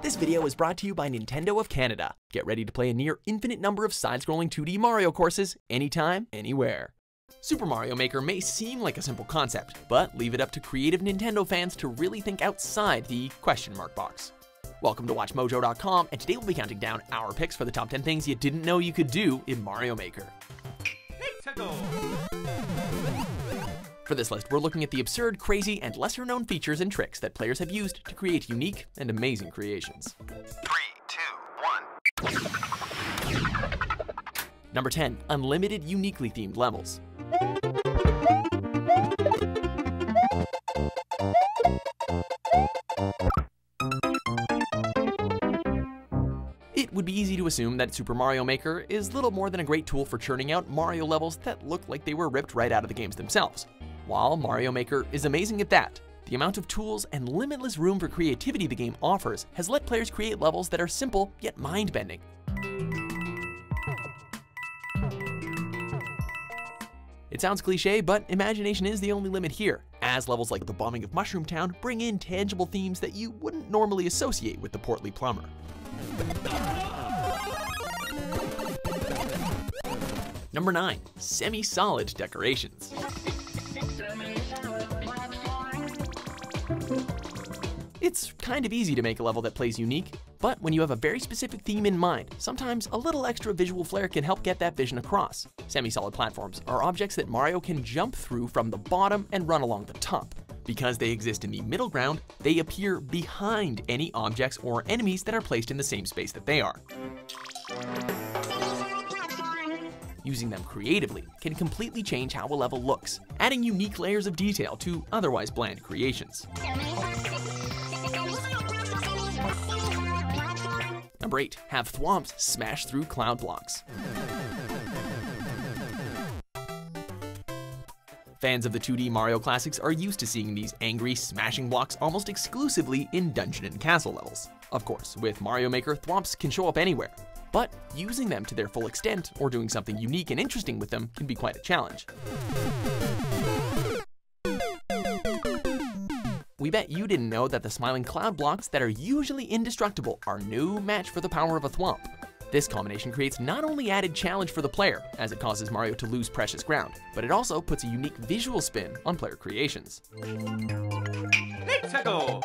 This video is brought to you by Nintendo of Canada. Get ready to play a near infinite number of side-scrolling 2D Mario courses, anytime, anywhere. Super Mario Maker may seem like a simple concept, but leave it up to creative Nintendo fans to really think outside the question mark box. Welcome to WatchMojo.com, and today we'll be counting down our picks for the top 10 things you didn't know you could do in Mario Maker. For this list, we're looking at the absurd, crazy, and lesser-known features and tricks that players have used to create unique and amazing creations. 3, 2, 1. Number 10, unlimited uniquely themed levels. It would be easy to assume that Super Mario Maker is little more than a great tool for churning out Mario levels that look like they were ripped right out of the games themselves. While Mario Maker is amazing at that, the amount of tools and limitless room for creativity the game offers has let players create levels that are simple yet mind-bending. It sounds cliche, but imagination is the only limit here, as levels like the bombing of Mushroom Town bring in tangible themes that you wouldn't normally associate with the portly plumber. Number 9, semi-solid decorations. It's kind of easy to make a level that plays unique, but when you have a very specific theme in mind, sometimes a little extra visual flair can help get that vision across. Semi-solid platforms are objects that Mario can jump through from the bottom and run along the top. Because they exist in the middle ground, they appear behind any objects or enemies that are placed in the same space that they are. Using them creatively can completely change how a level looks, adding unique layers of detail to otherwise bland creations. Number 8, have thwomps smash through cloud blocks. Fans of the 2D Mario classics are used to seeing these angry, smashing blocks almost exclusively in dungeon and castle levels. Of course, with Mario Maker, thwomps can show up anywhere, but using them to their full extent or doing something unique and interesting with them can be quite a challenge. We bet you didn't know that the smiling cloud blocks that are usually indestructible are no match for the power of a thwomp. This combination creates not only added challenge for the player, as it causes Mario to lose precious ground, but it also puts a unique visual spin on player creations. Let's go!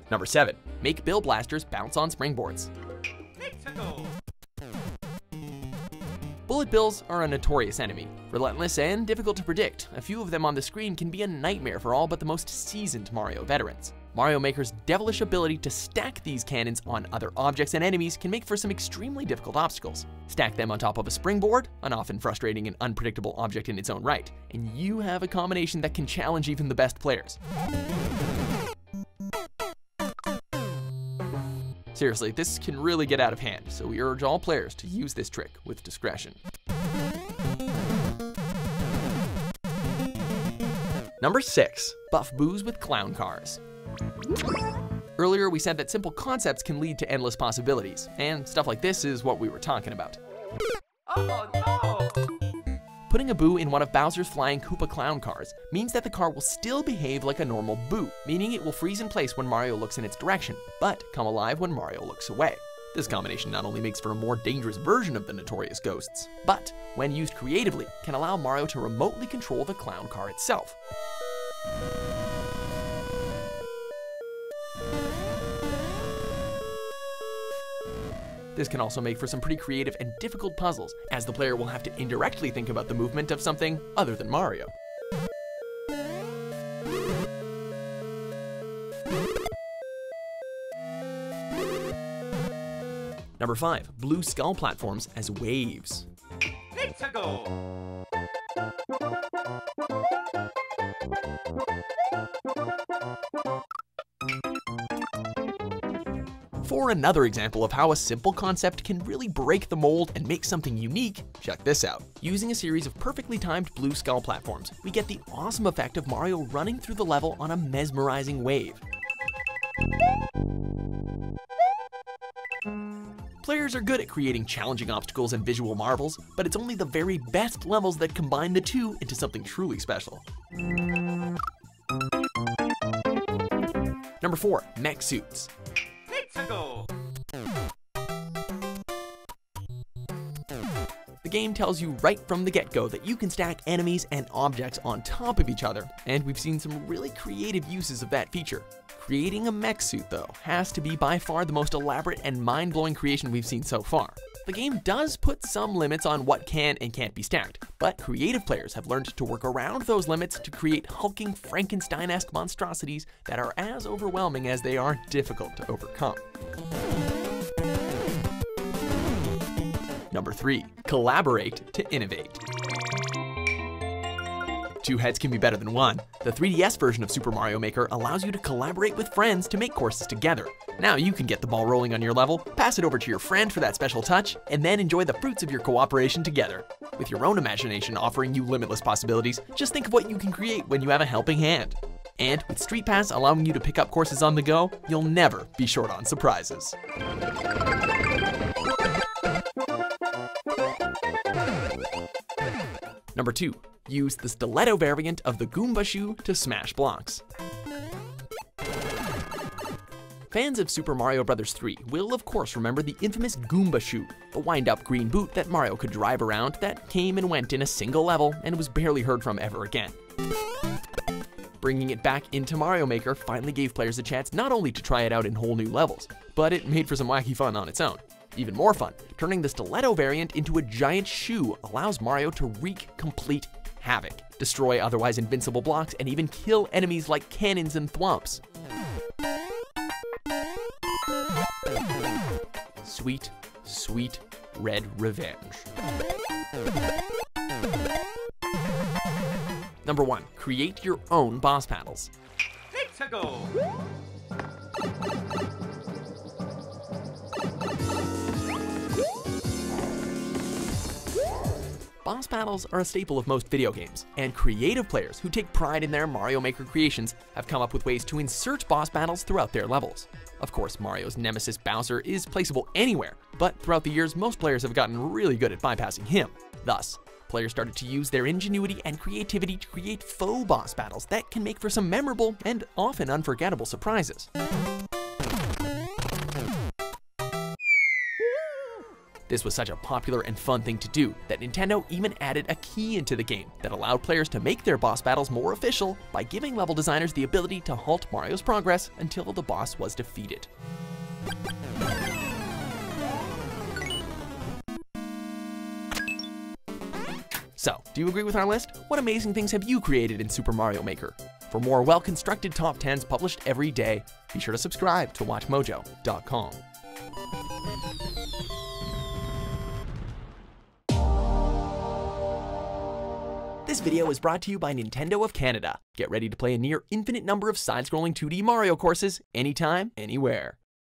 Number 7, make Bill Blasters bounce on springboards. Let's go! Bullet bills are a notorious enemy. Relentless and difficult to predict, a few of them on the screen can be a nightmare for all but the most seasoned Mario veterans. Mario Maker's devilish ability to stack these cannons on other objects and enemies can make for some extremely difficult obstacles. Stack them on top of a springboard, an often frustrating and unpredictable object in its own right, and you have a combination that can challenge even the best players. Seriously, this can really get out of hand, so we urge all players to use this trick with discretion. Number 6, buff Boos with clown cars. Earlier we said that simple concepts can lead to endless possibilities, and stuff like this is what we were talking about. Oh no! Putting a Boo in one of Bowser's flying Koopa clown cars means that the car will still behave like a normal Boo, meaning it will freeze in place when Mario looks in its direction, but come alive when Mario looks away. This combination not only makes for a more dangerous version of the notorious ghosts, but when used creatively, can allow Mario to remotely control the clown car itself. This can also make for some pretty creative and difficult puzzles, as the player will have to indirectly think about the movement of something other than Mario. Number 5, blue skull platforms as waves. Let's go! For another example of how a simple concept can really break the mold and make something unique, check this out. Using a series of perfectly timed blue skull platforms, we get the awesome effect of Mario running through the level on a mesmerizing wave. Players are good at creating challenging obstacles and visual marvels, but it's only the very best levels that combine the two into something truly special. Number 4, mech suits. Let's go. The game tells you right from the get-go that you can stack enemies and objects on top of each other, and we've seen some really creative uses of that feature. Creating a mech suit, though, has to be by far the most elaborate and mind-blowing creation we've seen so far. The game does put some limits on what can and can't be stacked, but creative players have learned to work around those limits to create hulking Frankenstein-esque monstrosities that are as overwhelming as they are difficult to overcome. Number 3, collaborate to innovate. Two heads can be better than one. The 3DS version of Super Mario Maker allows you to collaborate with friends to make courses together. Now you can get the ball rolling on your level, pass it over to your friend for that special touch, and then enjoy the fruits of your cooperation together. With your own imagination offering you limitless possibilities, just think of what you can create when you have a helping hand. And with Street Pass allowing you to pick up courses on the go, you'll never be short on surprises. Number 2, use the stiletto variant of the Goomba shoe to smash blocks. Fans of Super Mario Bros. 3 will of course remember the infamous Goomba shoe, the wind-up green boot that Mario could drive around that came and went in a single level and was barely heard from ever again. Bringing it back into Mario Maker finally gave players a chance not only to try it out in whole new levels, but it made for some wacky fun on its own. Even more fun, turning the stiletto variant into a giant shoe allows Mario to wreak complete havoc, destroy otherwise invincible blocks, and even kill enemies like cannons and thwomps. Sweet, sweet red revenge. Number 1, create your own boss battles. Let's go. Boss battles are a staple of most video games, and creative players who take pride in their Mario Maker creations have come up with ways to insert boss battles throughout their levels. Of course, Mario's nemesis Bowser is placeable anywhere, but throughout the years, most players have gotten really good at bypassing him. Thus, players started to use their ingenuity and creativity to create faux boss battles that can make for some memorable and often unforgettable surprises. This was such a popular and fun thing to do that Nintendo even added a key into the game that allowed players to make their boss battles more official by giving level designers the ability to halt Mario's progress until the boss was defeated. So, do you agree with our list? What amazing things have you created in Super Mario Maker? For more well-constructed top 10s published every day, be sure to subscribe to WatchMojo.com. This video is brought to you by Nintendo of Canada. Get ready to play a near infinite number of side-scrolling 2D Mario courses anytime, anywhere.